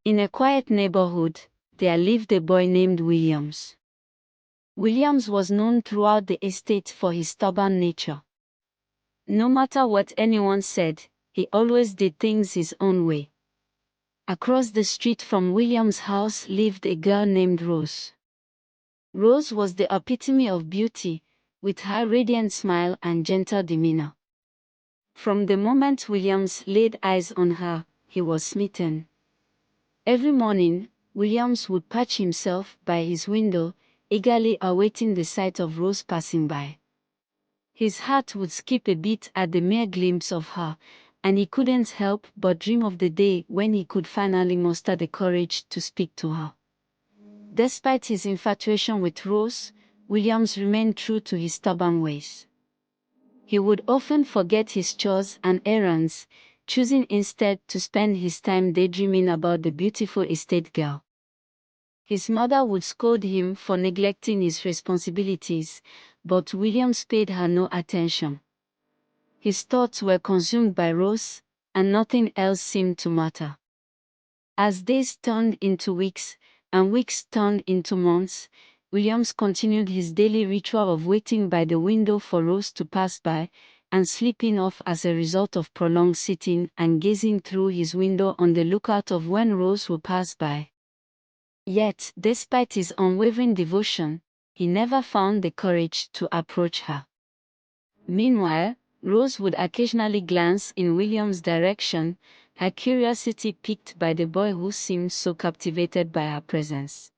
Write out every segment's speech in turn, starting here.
In a quiet neighborhood, there lived a boy named Williams. Williams was known throughout the estate for his stubborn nature. No matter what anyone said, he always did things his own way. Across the street from Williams' house lived a girl named Rose. Rose was the epitome of beauty, with her radiant smile and gentle demeanor. From the moment Williams laid eyes on her, he was smitten. Every morning, Williams would perch himself by his window, eagerly awaiting the sight of Rose passing by. His heart would skip a beat at the mere glimpse of her, and he couldn't help but dream of the day when he could finally muster the courage to speak to her. Despite his infatuation with Rose, Williams remained true to his stubborn ways. He would often forget his chores and errands, choosing instead to spend his time daydreaming about the beautiful estate girl. His mother would scold him for neglecting his responsibilities, but Williams paid her no attention. His thoughts were consumed by Rose, and nothing else seemed to matter. As days turned into weeks, and weeks turned into months, Williams continued his daily ritual of waiting by the window for Rose to pass by, and sleeping off as a result of prolonged sitting and gazing through his window on the lookout of when Rose would pass by. Yet, despite his unwavering devotion, he never found the courage to approach her. Meanwhile, Rose would occasionally glance in William's direction, her curiosity piqued by the boy who seemed so captivated by her presence.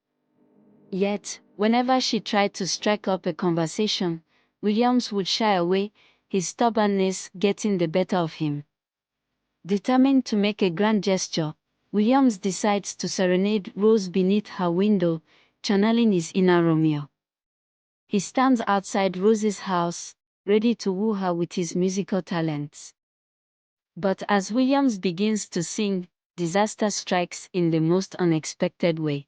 Yet, whenever she tried to strike up a conversation, Williams would shy away, his stubbornness getting the better of him. Determined to make a grand gesture, Williams decides to serenade Rose beneath her window, channeling his inner Romeo. He stands outside Rose's house, ready to woo her with his musical talents. But as Williams begins to sing, disaster strikes in the most unexpected way.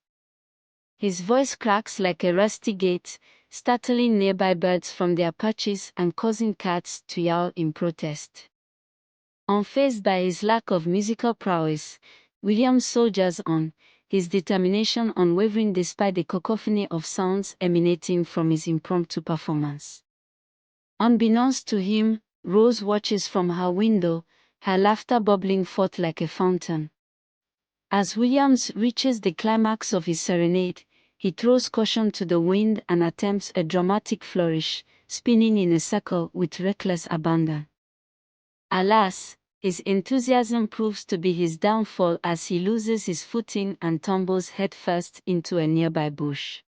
His voice cracks like a rusty gate, startling nearby birds from their perches and causing cats to yowl in protest. Unfazed by his lack of musical prowess, Williams soldiers on, his determination unwavering despite the cacophony of sounds emanating from his impromptu performance. Unbeknownst to him, Rose watches from her window, her laughter bubbling forth like a fountain. As Williams reaches the climax of his serenade, he throws caution to the wind and attempts a dramatic flourish, spinning in a circle with reckless abandon. Alas, his enthusiasm proves to be his downfall as he loses his footing and tumbles headfirst into a nearby bush.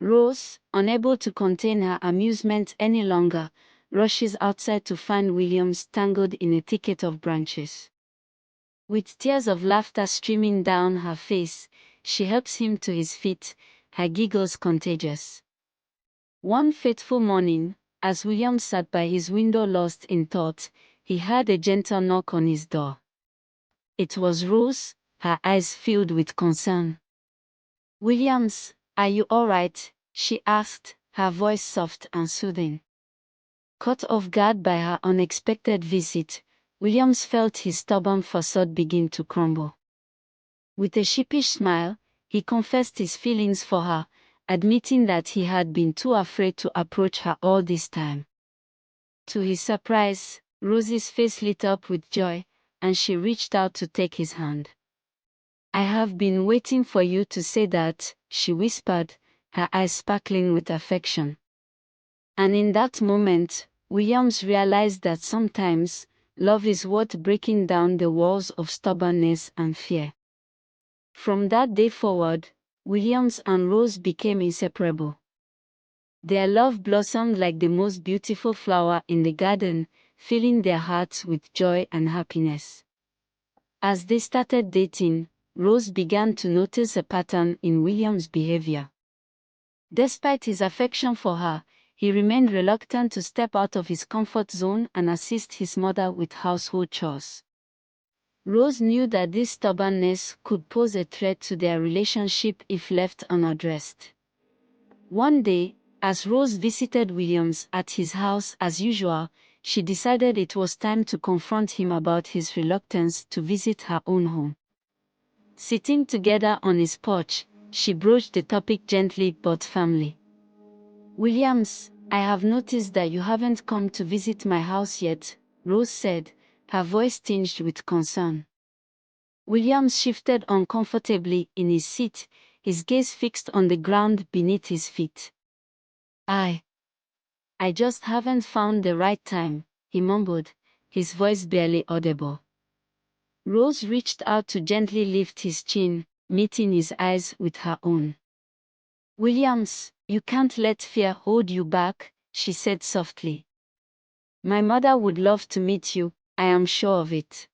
Rose, unable to contain her amusement any longer, rushes outside to find Williams tangled in a thicket of branches. With tears of laughter streaming down her face, she helps him to his feet, her giggles contagious. One fateful morning, as Williams sat by his window lost in thought, he heard a gentle knock on his door. It was Rose, her eyes filled with concern. "Williams, are you all right?" she asked, her voice soft and soothing. Caught off guard by her unexpected visit, Williams felt his stubborn facade begin to crumble. With a sheepish smile, he confessed his feelings for her, admitting that he had been too afraid to approach her all this time. To his surprise, Rose's face lit up with joy, and she reached out to take his hand. "I have been waiting for you to say that," she whispered, her eyes sparkling with affection. And in that moment, Williams realized that sometimes, love is worth breaking down the walls of stubbornness and fear. From that day forward, Williams and Rose became inseparable. Their love blossomed like the most beautiful flower in the garden, filling their hearts with joy and happiness. As they started dating, Rose began to notice a pattern in Williams' behavior. Despite his affection for her, he remained reluctant to step out of his comfort zone and assist his mother with household chores. Rose knew that this stubbornness could pose a threat to their relationship if left unaddressed. One day, as Rose visited Williams at his house as usual, she decided it was time to confront him about his reluctance to visit her own home. Sitting together on his porch, she broached the topic gently but firmly. "Williams, I have noticed that you haven't come to visit my house yet," Rose said, her voice tinged with concern. Williams shifted uncomfortably in his seat, his gaze fixed on the ground beneath his feet. I just haven't found the right time," he mumbled, his voice barely audible. Rose reached out to gently lift his chin, meeting his eyes with her own. "Williams, you can't let fear hold you back," she said softly. "My mother would love to meet you, I am sure of it.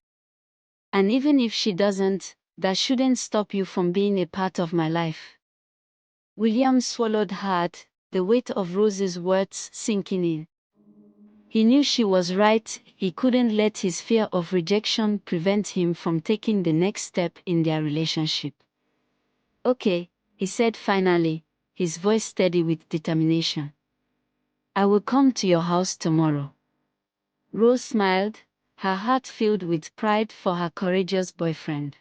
And even if she doesn't, that shouldn't stop you from being a part of my life." Williams swallowed hard, the weight of Rose's words sinking in. He knew she was right, he couldn't let his fear of rejection prevent him from taking the next step in their relationship. "Okay," he said finally, his voice steady with determination. "I will come to your house tomorrow." Rose smiled, her heart filled with pride for her courageous boyfriend.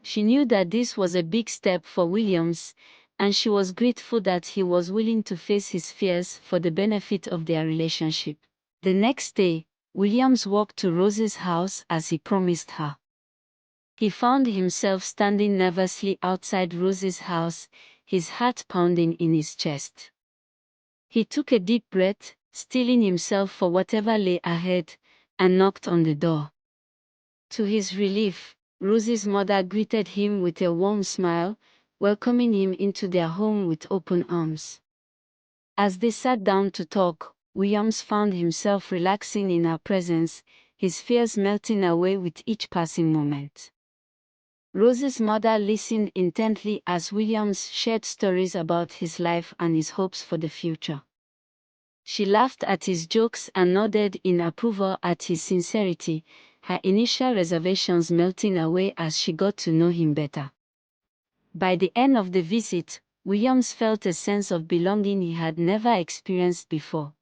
She knew that this was a big step for Williams, and she was grateful that he was willing to face his fears for the benefit of their relationship. The next day, Williams walked to Rose's house as he promised her. He found himself standing nervously outside Rose's house, his heart pounding in his chest. He took a deep breath, steeling himself for whatever lay ahead, and knocked on the door. To his relief, Rose's mother greeted him with a warm smile, welcoming him into their home with open arms. As they sat down to talk, Williams found himself relaxing in her presence, his fears melting away with each passing moment. Rose's mother listened intently as Williams shared stories about his life and his hopes for the future. She laughed at his jokes and nodded in approval at his sincerity, her initial reservations melting away as she got to know him better. By the end of the visit, Williams felt a sense of belonging he had never experienced before.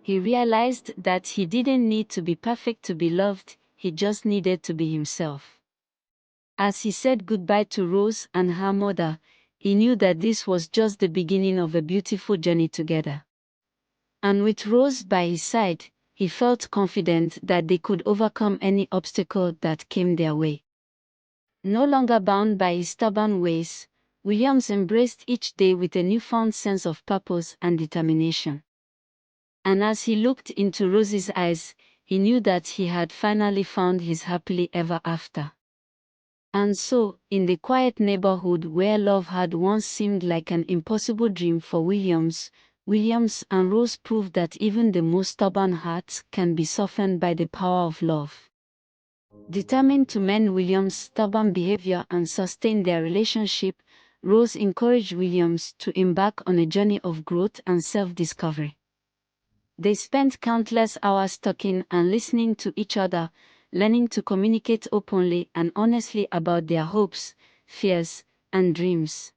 He realized that he didn't need to be perfect to be loved, he just needed to be himself. As he said goodbye to Rose and her mother, he knew that this was just the beginning of a beautiful journey together. And with Rose by his side, he felt confident that they could overcome any obstacle that came their way. No longer bound by his stubborn ways, Williams embraced each day with a newfound sense of purpose and determination. And as he looked into Rose's eyes, he knew that he had finally found his happily ever after. And so, in the quiet neighborhood where love had once seemed like an impossible dream for Williams and Rose proved that even the most stubborn hearts can be softened by the power of love. Determined to mend Williams' stubborn behavior and sustain their relationship, Rose encouraged Williams to embark on a journey of growth and self-discovery. They spent countless hours talking and listening to each other, learning to communicate openly and honestly about their hopes, fears, and dreams.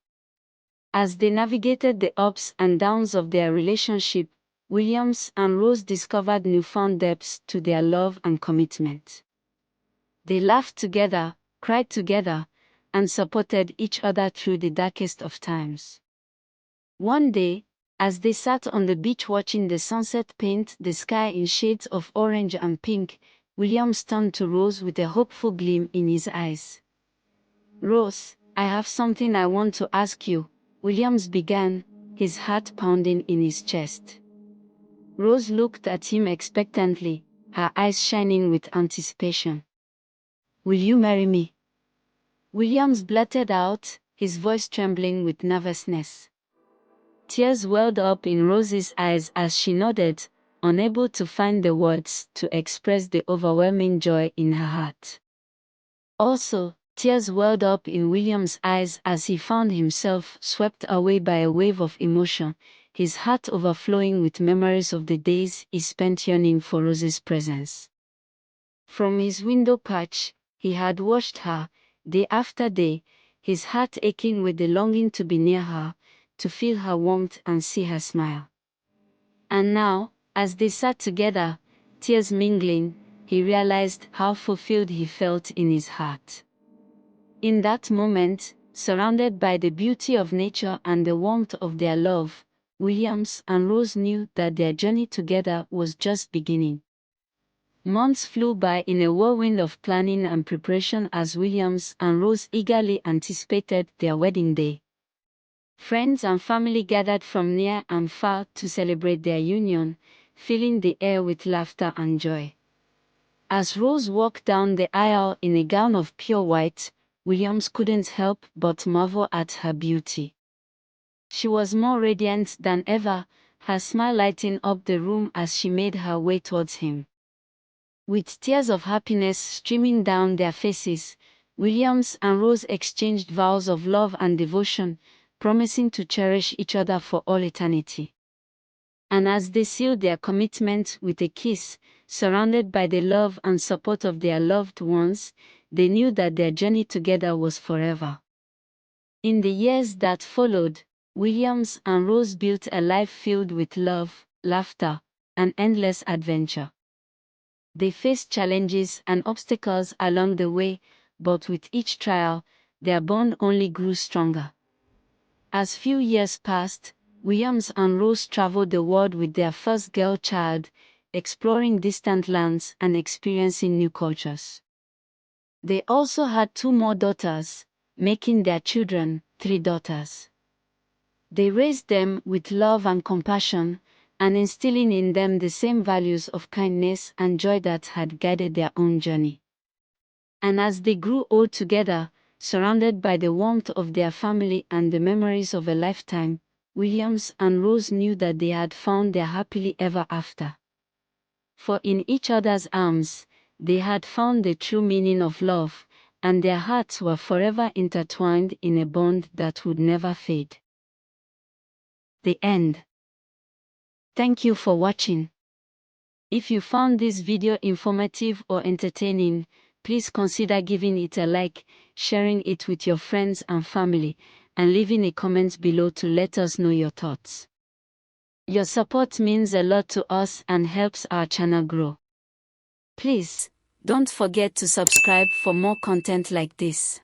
As they navigated the ups and downs of their relationship, Williams and Rose discovered newfound depths to their love and commitment. They laughed together, cried together, and supported each other through the darkest of times. One day, as they sat on the beach watching the sunset paint the sky in shades of orange and pink, Williams turned to Rose with a hopeful gleam in his eyes. "Rose, I have something I want to ask you," Williams began, his heart pounding in his chest. Rose looked at him expectantly, her eyes shining with anticipation. "Will you marry me?" Williams blurted out, his voice trembling with nervousness. Tears welled up in Rose's eyes as she nodded, unable to find the words to express the overwhelming joy in her heart. Also, tears welled up in William's eyes as he found himself swept away by a wave of emotion, his heart overflowing with memories of the days he spent yearning for Rose's presence. From his window perch, he had watched her, day after day, his heart aching with the longing to be near her, to feel her warmth and see her smile. And now, as they sat together, tears mingling, he realized how fulfilled he felt in his heart. In that moment, surrounded by the beauty of nature and the warmth of their love, Williams and Rose knew that their journey together was just beginning. Months flew by in a whirlwind of planning and preparation as Williams and Rose eagerly anticipated their wedding day. Friends and family gathered from near and far to celebrate their union, filling the air with laughter and joy. As Rose walked down the aisle in a gown of pure white, Williams couldn't help but marvel at her beauty. She was more radiant than ever, her smile lighting up the room as she made her way towards him. With tears of happiness streaming down their faces, Williams and Rose exchanged vows of love and devotion, promising to cherish each other for all eternity. And as they sealed their commitment with a kiss, surrounded by the love and support of their loved ones, they knew that their journey together was forever. In the years that followed, Williams and Rose built a life filled with love, laughter, and endless adventure. They faced challenges and obstacles along the way, but with each trial, their bond only grew stronger. As few years passed, Williams and Rose traveled the world with their first girl child, exploring distant lands and experiencing new cultures. They also had 2 more daughters, making their children 3 daughters. They raised them with love and compassion, and instilling in them the same values of kindness and joy that had guided their own journey. And as they grew old together, surrounded by the warmth of their family and the memories of a lifetime, Williams and Rose knew that they had found their happily ever after. For in each other's arms, they had found the true meaning of love, and their hearts were forever intertwined in a bond that would never fade. The end. Thank you for watching. If you found this video informative or entertaining, please consider giving it a like, sharing it with your friends and family, and leaving a comment below to let us know your thoughts. Your support means a lot to us and helps our channel grow. Please, don't forget to subscribe for more content like this.